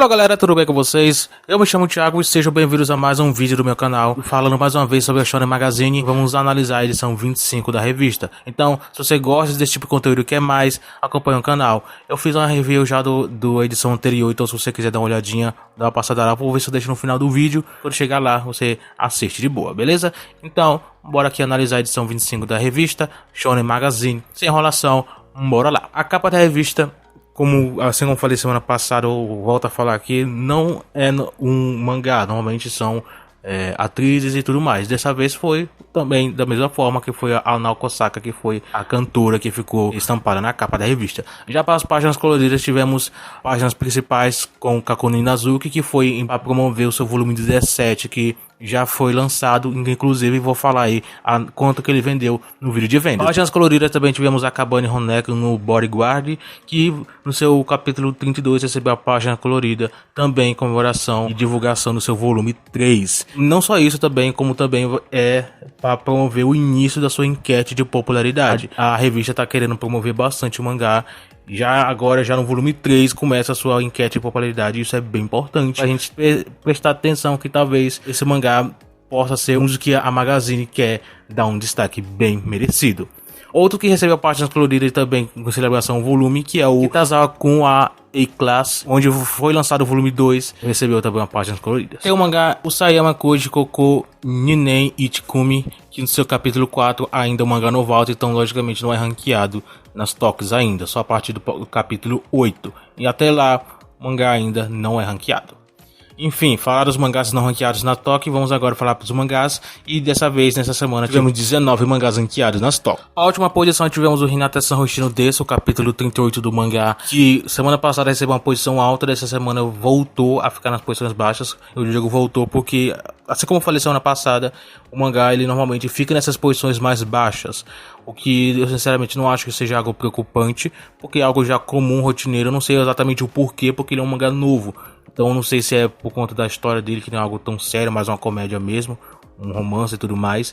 Fala galera, tudo bem com vocês? Eu me chamo Thiago e sejam bem-vindos a mais um vídeo do meu canal. Falando mais uma vez sobre a Shonen Magazine, vamos analisar a edição 25 da revista. Então, se você gosta desse tipo de conteúdo e quer mais, acompanhe o canal. Eu fiz uma review já do edição anterior, então se você quiser dar uma olhadinha, dá uma passada lá, vou ver se eu deixo no final do vídeo. Quando chegar lá, você assiste de boa, beleza? Então, bora aqui analisar a edição 25 da revista Shonen Magazine. Sem enrolação, bora lá. A capa da revista, assim como eu falei semana passada, eu volto a falar aqui, não é um mangá, normalmente são atrizes e tudo mais. Dessa vez foi também da mesma forma que foi a Naoko Osaka, que foi a cantora que ficou estampada na capa da revista. Já para as páginas coloridas tivemos páginas principais com Kakuni Inazuki, que foi para promover o seu volume 17, que já foi lançado, inclusive vou falar aí quanto que ele vendeu no vídeo de venda. Páginas coloridas também tivemos a Akabane Honeko no Bodyguard, que no seu capítulo 32 recebeu a página colorida, também em comemoração e divulgação do seu volume 3. Não só isso também, como também é para promover o início da sua enquete de popularidade. A revista está querendo promover bastante o mangá. Agora no volume 3 começa a sua enquete de popularidade, isso é bem importante a gente prestar atenção, que talvez esse mangá possa ser um dos que a Magazine quer dar um destaque bem merecido. Outro que recebeu páginas coloridas também com celebração volume, que é o Kitazawa com a A-Class, onde foi lançado o volume 2, recebeu também uma página colorida. Tem o mangá Usayama Koji Koko Ninen Ichikumi, que no seu capítulo 4 ainda é um mangá novato, então logicamente não é ranqueado nas toques ainda, só a partir do capítulo 8. E até lá o mangá ainda não é ranqueado. Enfim, falar dos mangás não ranqueados na Toque, vamos agora falar dos mangás, e dessa vez, nessa semana, tivemos 19 mangás ranqueados nas Toque. A última posição tivemos o Hinata-san Hoshino Desu, o capítulo 38 do mangá, que semana passada recebeu uma posição alta, dessa semana voltou a ficar nas posições baixas. Eu digo voltou porque, assim como eu falei semana passada, o mangá ele normalmente fica nessas posições mais baixas, o que eu sinceramente não acho que seja algo preocupante, porque é algo já comum, rotineiro. Eu não sei exatamente o porquê, porque ele é um mangá novo. Então não sei se é por conta da história dele, que não é algo tão sério, mas uma comédia mesmo, um romance e tudo mais.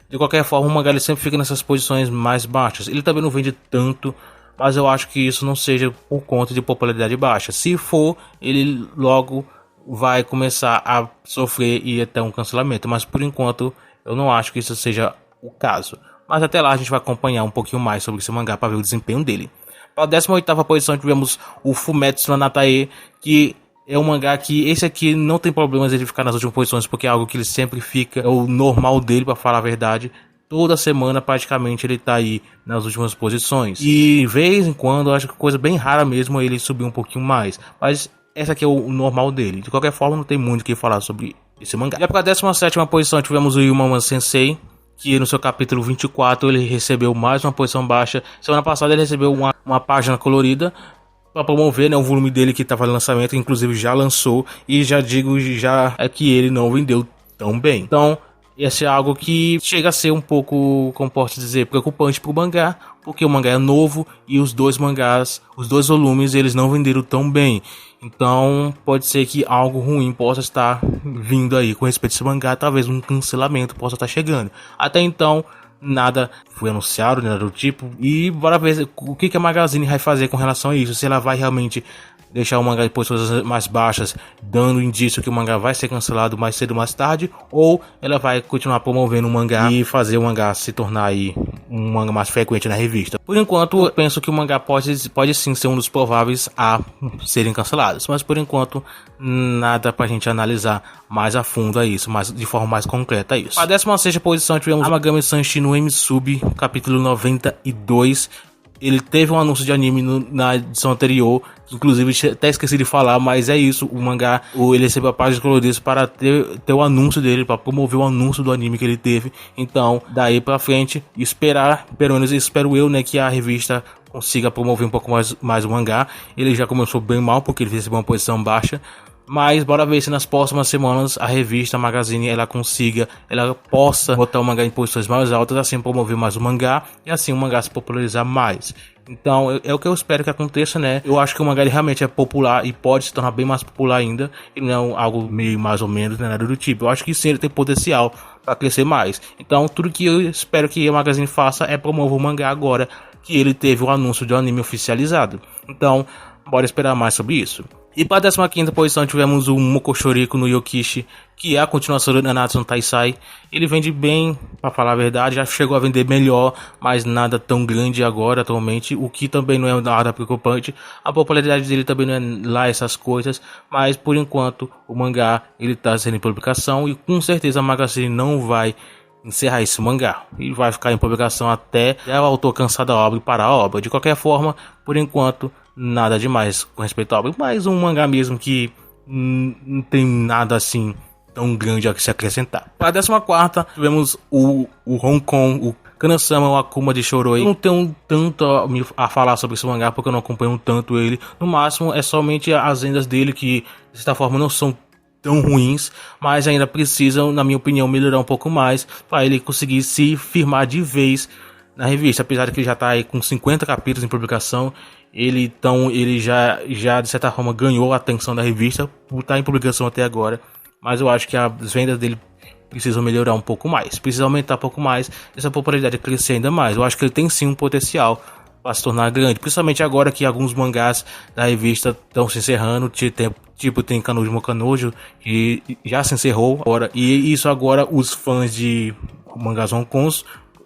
De qualquer forma, o mangá ele sempre fica nessas posições mais baixas. Ele também não vende tanto, mas eu acho que isso não seja por conta de popularidade baixa. Se for, ele logo vai começar a sofrer e até um cancelamento. Mas por enquanto, eu não acho que isso seja o caso. Mas até lá a gente vai acompanhar um pouquinho mais sobre esse mangá para ver o desempenho dele. Para a 18ª posição tivemos o Fumetsu no Natae, que é um mangá que esse aqui não tem problemas de ficar nas últimas posições, porque é algo que ele sempre fica, é o normal dele, para falar a verdade. Toda semana praticamente ele tá aí nas últimas posições. E de vez em quando, eu acho que coisa bem rara mesmo ele subir um pouquinho mais. Mas essa aqui é o normal dele. De qualquer forma, não tem muito o que falar sobre esse mangá. Já para a 17ª posição tivemos o Yuma Sensei, que no seu capítulo 24 ele recebeu mais uma posição baixa. Semana passada ele recebeu uma página colorida para promover, né, o volume dele que estava em lançamento, inclusive já lançou, e já digo é que ele não vendeu tão bem. Então, esse é algo que chega a ser um pouco, como posso dizer, preocupante para o mangá, porque o mangá é novo e os dois volumes, eles não venderam tão bem. Então, pode ser que algo ruim possa estar vindo aí com respeito a esse mangá, talvez um cancelamento possa estar chegando. Até então, nada foi anunciado, nada do tipo, e bora ver o que a Magazine vai fazer com relação a isso, se ela vai realmente deixar o mangá em posições mais baixas, dando indício que o mangá vai ser cancelado mais cedo ou mais tarde, ou ela vai continuar promovendo o mangá e fazer o mangá se tornar aí um mangá mais frequente na revista. Por enquanto, eu penso que o mangá pode sim ser um dos prováveis a serem cancelados, mas por enquanto nada pra gente analisar mais a fundo a isso, mas de forma mais concreta a isso. A 16ª posição tivemos Amagami Sanshi no M-Sub, capítulo 92. Ele teve um anúncio de anime na edição anterior, inclusive até esqueci de falar, mas é isso, o mangá, ele recebeu a página colorida para ter o anúncio dele, para promover o anúncio do anime que ele teve. Então, daí pra frente, pelo menos espero eu, né, que a revista consiga promover um pouco mais o mangá. Ele já começou bem mal, porque ele recebeu uma posição baixa. Mas bora ver se nas próximas semanas a revista, a Magazine, ela possa botar o mangá em posições mais altas, assim promover mais o mangá e assim o mangá se popularizar mais. Então é o que eu espero que aconteça, né? Eu acho que o mangá ele realmente é popular e pode se tornar bem mais popular ainda. E não é algo meio mais ou menos, né, nada do tipo. Eu acho que sim, ele tem potencial para crescer mais. Então tudo que eu espero que a Magazine faça é promover o mangá agora que ele teve o anúncio de um anime oficializado. Então bora esperar mais sobre isso. E para a 15ª posição tivemos o Mokoshoriko no Yokishi, que é a continuação do Nanatsu no Taisai. Ele vende bem, para falar a verdade, já chegou a vender melhor, mas nada tão grande agora atualmente, o que também não é nada preocupante. A popularidade dele também não é lá essas coisas, mas por enquanto o mangá ele está sendo em publicação e com certeza a Magazine não vai encerrar esse mangá. Ele vai ficar em publicação até o autor cansar da obra e parar a obra. De qualquer forma, por enquanto, nada demais com respeito à obra. Mais um mangá mesmo que não tem nada assim tão grande a se acrescentar. Para a 14ª, tivemos o Hong Kong, o Kana-sama, o Akuma de Shoroi. Eu não tenho tanto a falar sobre esse mangá porque eu não acompanho tanto ele. No máximo, é somente as vendas dele que, de certa forma, não são tão ruins, mas ainda precisam, na minha opinião, melhorar um pouco mais para ele conseguir se firmar de vez na revista. Apesar de que ele já está aí com 50 capítulos em publicação, ele já de certa forma ganhou a atenção da revista por estar em publicação até agora, mas eu acho que as vendas dele precisam melhorar um pouco mais, precisa aumentar um pouco mais, essa popularidade crescer ainda mais. Eu acho que ele tem sim um potencial para se tornar grande, principalmente agora que alguns mangás da revista estão se encerrando, tipo tem Kanojo Mokanojo, que já se encerrou agora, e isso agora os fãs de mangás Hong Kong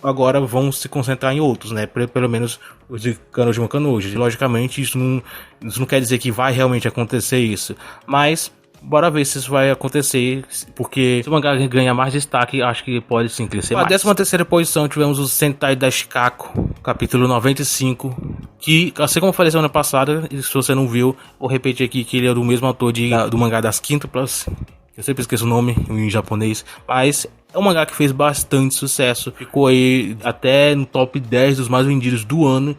agora vão se concentrar em outros, né? Pelo menos os de Kanojo Mokanojo. Logicamente isso não quer dizer que vai realmente acontecer isso, mas bora ver se isso vai acontecer, porque se o mangá ganhar mais destaque, acho que pode sim crescer mais. Na 13ª posição tivemos o Sentai da Shikako, capítulo 95, que, assim como eu falei semana passada, e se você não viu, vou repetir aqui que ele é do mesmo autor do mangá das Quíntuplas. Eu sempre esqueço o nome em japonês, mas é um mangá que fez bastante sucesso, ficou aí até no top 10 dos mais vendidos do ano,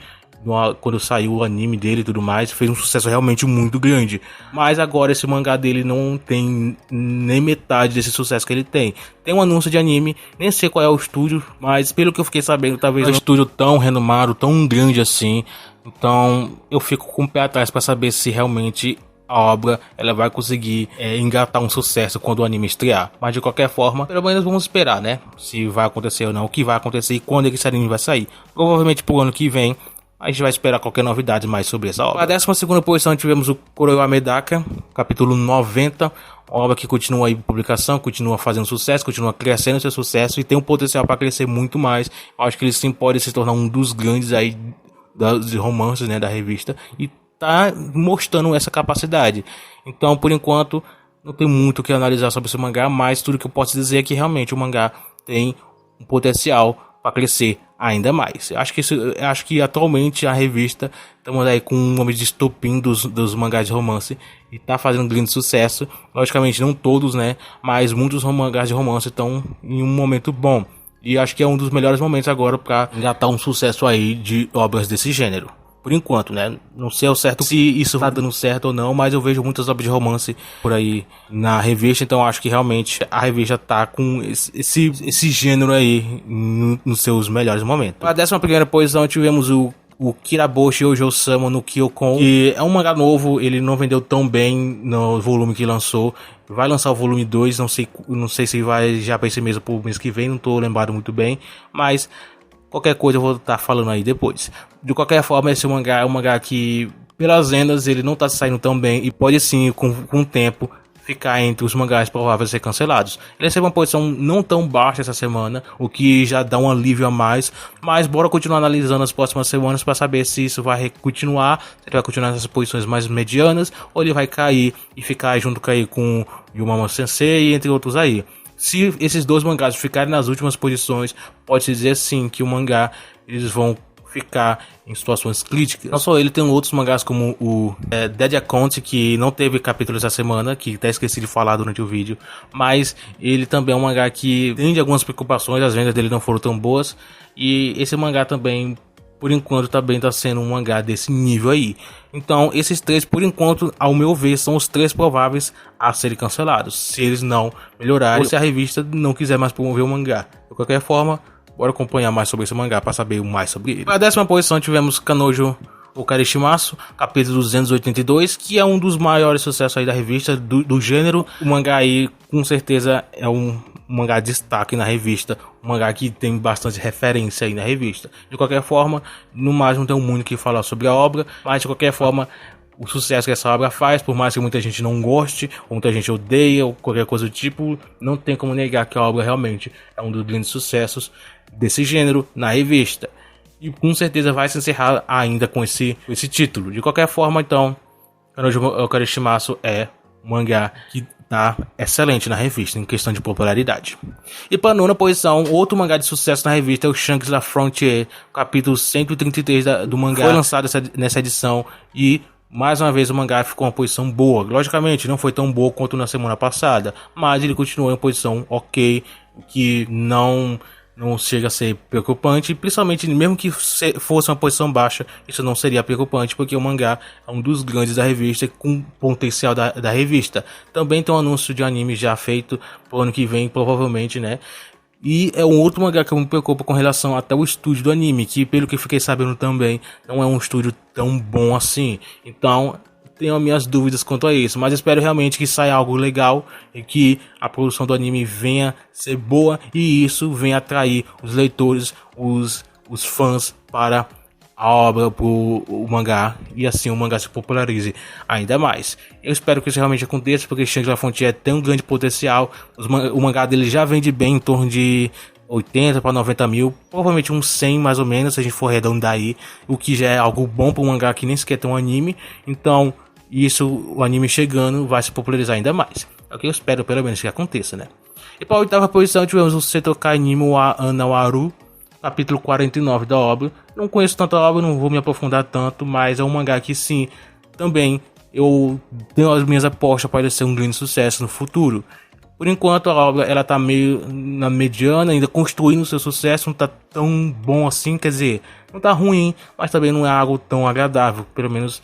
quando saiu o anime dele e tudo mais, fez um sucesso realmente muito grande. Mas agora esse mangá dele não tem nem metade desse sucesso que ele tem. Tem um anúncio de anime, nem sei qual é o estúdio, mas pelo que eu fiquei sabendo, talvez não é um estúdio tão renomado, tão grande assim. Então eu fico com o pé atrás para saber se realmente a obra ela vai conseguir engatar um sucesso quando o anime estrear. Mas de qualquer forma, pelo menos vamos esperar, né? Se vai acontecer ou não, o que vai acontecer e quando esse anime vai sair. Provavelmente pro ano que vem. A gente vai esperar qualquer novidade mais sobre essa obra. Na 12ª posição tivemos o Kuroiwa Medaka, capítulo 90. Uma obra que continua aí em publicação, continua fazendo sucesso, continua crescendo seu sucesso e tem um potencial para crescer muito mais. Eu acho que ele sim pode se tornar um dos grandes aí dos romances, né, da revista. E tá mostrando essa capacidade. Então, por enquanto, não tem muito o que analisar sobre esse mangá, mas tudo que eu posso dizer é que realmente o mangá tem um potencial para crescer ainda mais. Acho que atualmente a revista estamos aí com um nome de estopim dos mangás de romance e tá fazendo grande sucesso. Logicamente não todos, né, mas muitos mangás de romance estão em um momento bom. E acho que é um dos melhores momentos agora para engatar um sucesso aí de obras desse gênero. Por enquanto, né? Não sei ao certo se isso tá dando certo ou não, mas eu vejo muitas obras de romance por aí na revista, então acho que realmente a revista tá com esse gênero aí nos seus melhores momentos. Na 11ª posição tivemos o Kiraboshi Ojo-sama no Kyokon, que é um mangá novo, ele não vendeu tão bem no volume que lançou. Vai lançar o volume 2, não sei se vai já para esse mês ou pro mês que vem, não tô lembrado muito bem, mas qualquer coisa eu vou estar falando aí depois. De qualquer forma, esse mangá é um mangá que, pelas vendas, ele não está saindo tão bem e pode sim, com o tempo, ficar entre os mangás prováveis a ser cancelados. Ele recebe uma posição não tão baixa essa semana, o que já dá um alívio a mais, mas bora continuar analisando as próximas semanas para saber se isso vai continuar, se ele vai continuar nessas posições mais medianas, ou ele vai cair e ficar junto com Yumama Sensei e entre outros aí. Se esses dois mangás ficarem nas últimas posições, pode-se dizer sim que o mangá eles vão ficar em situações críticas. Não só ele, tem outros mangás como o Dead Account, que não teve capítulos essa semana, que até esqueci de falar durante o vídeo, mas ele também é um mangá que tem algumas preocupações, as vendas dele não foram tão boas, e esse mangá também, por enquanto, também está sendo um mangá desse nível aí. Então, esses três, por enquanto, ao meu ver, são os três prováveis a serem cancelados, se eles não melhorarem ou se a revista não quiser mais promover o mangá. De qualquer forma, bora acompanhar mais sobre esse mangá para saber mais sobre ele. Na 10ª posição tivemos Kanojo Okarishimasu, capítulo 282, que é um dos maiores sucessos aí da revista, do gênero. O mangá aí, com certeza, é um mangá de destaque na revista, um mangá que tem bastante referência aí na revista. De qualquer forma, no mais não tenho muito o que falar sobre a obra, mas de qualquer forma, o sucesso que essa obra faz, por mais que muita gente não goste, ou muita gente odeia, ou qualquer coisa do tipo, não tem como negar que a obra realmente é um dos grandes sucessos desse gênero na revista. E com certeza vai se encerrar ainda com esse título. De qualquer forma, então, Kanojo Okarishimasu é um mangá que tá excelente na revista, em questão de popularidade. E para a nona posição, outro mangá de sucesso na revista é o Shanks La Frontier, capítulo 133 do mangá. Foi lançado nessa edição e, mais uma vez, o mangá ficou em uma posição boa. Logicamente, não foi tão boa quanto na semana passada, mas ele continuou em posição ok, que não chega a ser preocupante, principalmente mesmo que fosse uma posição baixa, isso não seria preocupante, porque o mangá é um dos grandes da revista, com potencial da revista. Também tem um anúncio de anime já feito pro ano que vem, provavelmente, né? E é um outro mangá que me preocupa com relação até o estúdio do anime, que pelo que fiquei sabendo também, não é um estúdio tão bom assim. Então, tenho minhas dúvidas quanto a isso, mas espero realmente que saia algo legal e que a produção do anime venha ser boa e isso venha atrair os leitores, os fãs para a obra, o mangá, e assim o mangá se popularize ainda mais. Eu espero que isso realmente aconteça, porque Shanks La Frontier tem um grande potencial. O mangá dele já vende bem, em torno de 80 para 90 mil, provavelmente uns 100 mais ou menos, se a gente for arredondar aí, o que já é algo bom para um mangá que nem sequer tem um anime. Então, isso, o anime chegando, vai se popularizar ainda mais. É o que eu espero, pelo menos, que aconteça, né? E para a oitava posição, tivemos o Setokai Nimo wa Anawaru, capítulo 49 da obra. Não conheço tanto a obra, não vou me aprofundar tanto, mas é um mangá que sim, também eu tenho as minhas apostas para ele ser um grande sucesso no futuro. Por enquanto a obra ela tá meio na mediana, ainda construindo seu sucesso, não tá tão bom assim, quer dizer, não tá ruim, mas também não é algo tão agradável, pelo menos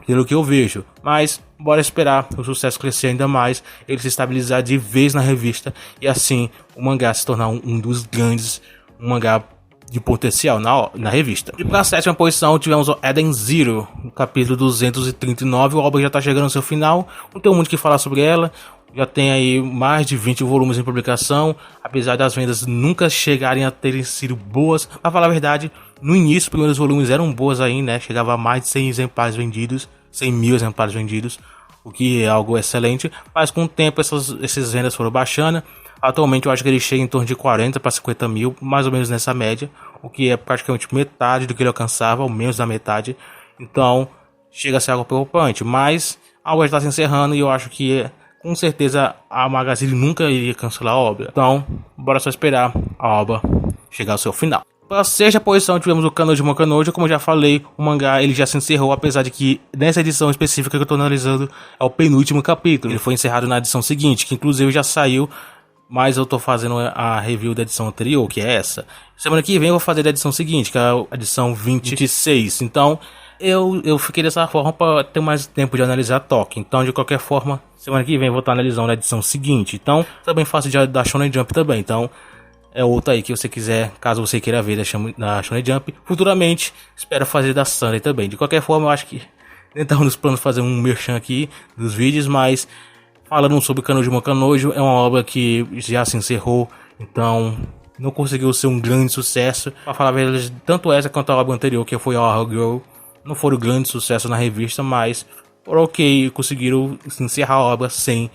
pelo que eu vejo. Mas bora esperar o sucesso crescer ainda mais, ele se estabilizar de vez na revista e assim o mangá se tornar um dos grandes, um mangá de potencial na revista. E para a sétima posição tivemos o Eden Zero, no capítulo 239, a obra já está chegando ao seu final, não tenho muito o que falar sobre ela, já tem aí mais de 20 volumes em publicação, apesar das vendas nunca chegarem a terem sido boas. Para falar a verdade, no início os primeiros volumes eram boas aí, né, chegava a mais de 100 exemplares vendidos, 100 mil exemplares vendidos, o que é algo excelente, mas com o tempo essas vendas foram baixando. Atualmente eu acho que ele chega em torno de 40 para 50 mil, mais ou menos nessa média, o que é praticamente metade do que ele alcançava, ou menos da metade. Então chega a ser algo preocupante, mas a obra está se encerrando e eu acho que com certeza a Magazine nunca iria cancelar a obra. Então bora só esperar a obra chegar ao seu final. Para a sexta posição tivemos o Kanojo Mokanojo. Como eu já falei, o mangá ele já se encerrou, apesar de que nessa edição específica que eu estou analisando é o penúltimo capítulo. Ele foi encerrado na edição seguinte, que inclusive já saiu, mas eu tô fazendo a review da edição anterior, que é essa. Semana que vem eu vou fazer da edição seguinte, que é a edição 26. Então, eu fiquei dessa forma para ter mais tempo de analisar a Toque. Então, de qualquer forma, semana que vem eu vou estar analisando a edição seguinte. Então, também faço da Shonen Jump também. Então, é outra aí que você quiser, caso você queira ver da Shonen Jump. Futuramente, espero fazer da Sunday também. De qualquer forma, eu acho que nem estava nos planos fazer um merchan aqui dos vídeos, mas falando sobre Kanojo Mokanojo, é uma obra que já se encerrou, então não conseguiu ser um grande sucesso. Para falar a verdade, tanto essa quanto a obra anterior, que foi Our Girl, não foram grandes sucessos na revista, mas foram ok, conseguiram encerrar a obra sem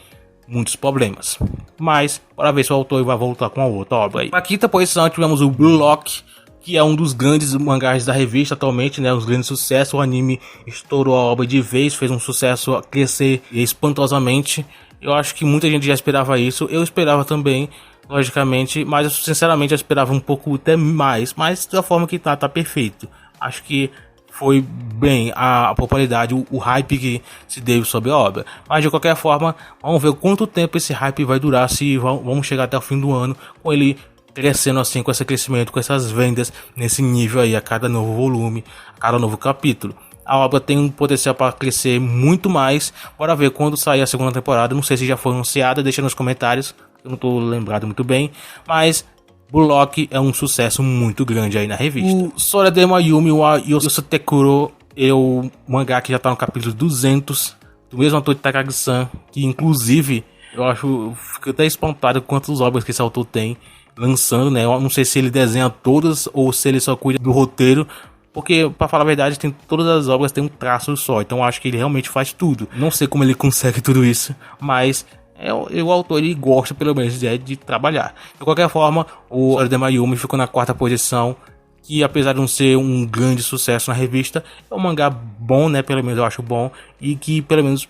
muitos problemas. Mas, para ver se o autor vai voltar com a outra obra aí. Na quinta posição tivemos o Blue Lock, que é um dos grandes mangás da revista atualmente, né, os grandes sucessos. O anime estourou a obra de vez, fez um sucesso a crescer espantosamente. Eu acho que muita gente já esperava isso, eu esperava também, logicamente, mas eu, sinceramente eu esperava um pouco até mais, mas da forma que tá perfeito. Acho que foi bem a popularidade, o hype que se deu sobre a obra. Mas de qualquer forma, vamos ver quanto tempo esse hype vai durar, se vamos chegar até o fim do ano com ele crescendo assim, com esse crescimento, com essas vendas nesse nível aí, a cada novo volume, a cada novo capítulo. A obra tem um potencial para crescer muito mais. Bora ver quando sair a segunda temporada. Não sei se já foi anunciada, deixa nos comentários, eu não estou lembrado muito bem, mas Blue Lock é um sucesso muito grande aí na revista. O Soradema Yumi wa Yosutekuro é o mangá que já está no capítulo 200, do mesmo autor de Takagi-san, que inclusive eu fico até espantado quantas obras que esse autor tem lançando, né? Eu não sei se ele desenha todas ou se ele só cuida do roteiro, Porque, pra falar a verdade, todas as obras têm um traço só. Então eu acho que ele realmente faz tudo. Não sei como ele consegue tudo isso, mas o autor ele gosta pelo menos de trabalhar. De qualquer forma, o História de Mayumi ficou na 4ª posição. Que apesar de não ser um grande sucesso na revista, é um mangá bom, né? Pelo menos eu acho bom. E que pelo menos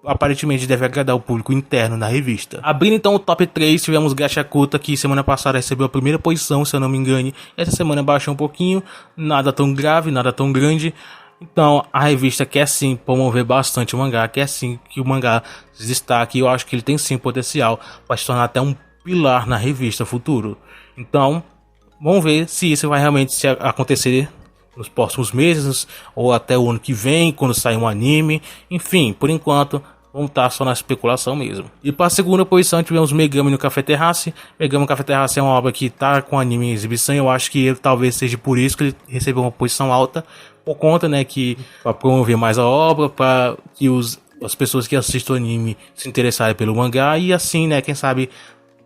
aparentemente deve agradar o público interno da revista. Abrindo então o top 3, tivemos Gachakuta, que semana passada recebeu a 1ª posição, se eu não me engane. Essa semana baixou um pouquinho, nada tão grave, nada tão grande. Então a revista quer sim promover bastante o mangá, quer sim que o mangá se destaque. Eu acho que ele tem sim potencial para se tornar até um pilar na revista futuro. Então vamos ver se isso vai realmente acontecer nos próximos meses ou até o ano que vem, quando sair um anime. Enfim, por enquanto, vamos estar só na especulação mesmo. E para a 2ª posição tivemos Megami no Café Terrace. Megami no Café Terrace é uma obra que está com anime em exibição. Eu acho que talvez seja por isso que ele recebeu uma posição alta. Por conta, né, que para promover mais a obra, para que as pessoas que assistem o anime se interessarem pelo mangá. E assim, né, quem sabe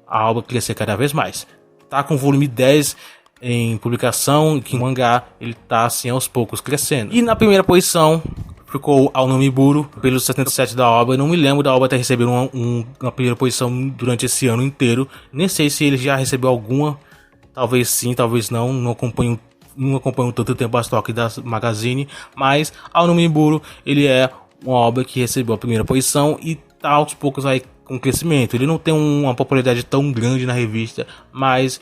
a obra crescer cada vez mais. Tá com volume 10 em publicação, que o mangá ele tá assim aos poucos crescendo. E na 1ª posição ficou Aonomiburo, pelos 77 da obra. Eu não me lembro da obra ter recebido uma 1ª posição durante esse ano inteiro. Nem sei se ele já recebeu alguma, talvez sim, talvez não. Não acompanho tanto tempo as toques da Magazine, mas Aonomiburo ele é uma obra que recebeu a 1ª posição e tá aos poucos aí com crescimento. Ele não tem uma popularidade tão grande na revista, mas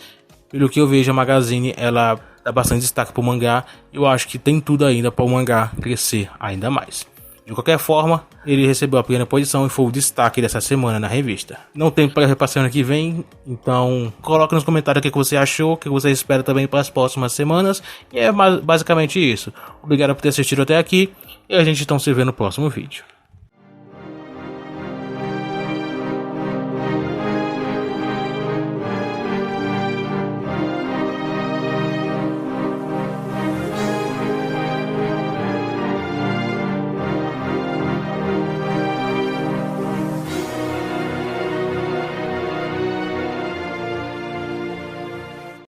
pelo que eu vejo, a Magazine ela dá bastante destaque para o mangá. Eu acho que tem tudo ainda para o mangá crescer ainda mais. De qualquer forma, ele recebeu a 1ª posição e foi o destaque dessa semana na revista. Não tem para repassar ano que vem, então coloque nos comentários o que você achou, o que você espera também para as próximas semanas. E é basicamente isso. Obrigado por ter assistido até aqui e a gente então se vê no próximo vídeo.